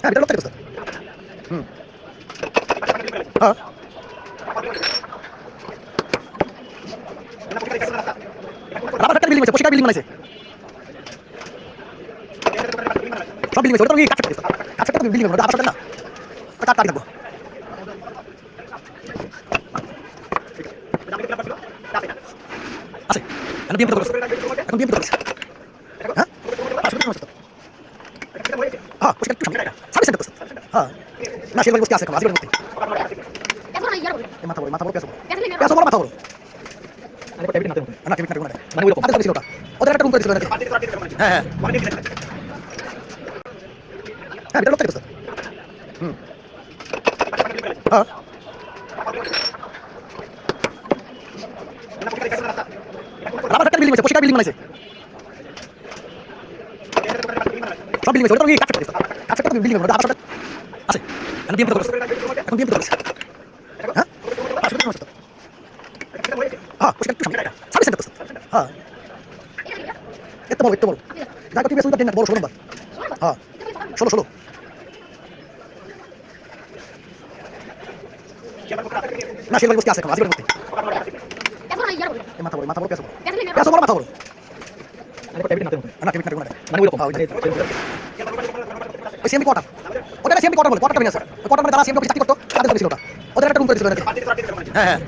হ্যাঁ এটা লোকটাই তো স্যার। হুম হ্যাঁ রাবার ফ্যাক্টরি বিল্ডিং আছে, পশিকা বিল্ডিং বানাইছে সব বিল্ডিং আছে, ওটা তো কাঠ ফ্যাক্টরি স্যার। কাঠ ফ্যাক্টরি বিল্ডিং বানাবে, আবার না কাঠ কাটি থাকবো। আছে এখন বিএমপি তো করছে, এখন বিএমপি তো করছে। হ্যাঁ আসলে তো হ্যাঁ পশিকা একটু সামনে সার্ভিস সেন্টার তো স্যার। হ্যাঁ না সেবার বসতে আছে, আসবে বসতে মাথা বড় পেছো পেছো বড় মাথা বড় না টেবিল না মানে ওই রকম আদে ছিল ওটা, ওদের একটা রুম করে দিছিল নাকি? হ্যাঁ হ্যাঁ হ্যাঁ এটা লোকটাই তো স্যার। হুম হ্যাঁ রাবার ফ্যাক্টরি বিল্ডিং আছে, পশিকা বিল্ডিং বানাইছে সব বিল্ডিং আছে, ওটা তো কাঠ ফ্যাক্টরি স্যার। কাঠ ফ্যাক্টরি বিল্ডিং বানাবে, আবার আছে এখন বিএমপি তো করছে, এখন বিএমপি তো করছে। হ্যাঁ আসলে তো স্যার। হ্যাঁ পশিকা একটু সামনে সার্ভিস সেন্টার তো স্যার। হ্যাঁ এত বড় ঢাকা টিভি সুন্দর দিন বড় 16 নম্বর। হ্যাঁ 16 না সেবার বসতে আছে, এখন আসবে বসতে মাথা বড় পেছো বড় মাথা বড় না টেবিল মানে ওই রকম ওই সিএমপি কোয়ার্টার, ওটা সিএমপি কোয়ার্টার বলে, কোয়ার্টার মানে স্যার কোয়ার্টার মানে তারা সিএমপি অফিস চাকরি করতো, তাদের অফিস ছিল ওটা, ওদের একটা রুম করে দিছিল নাকি? হ্যাঁ হ্যাঁ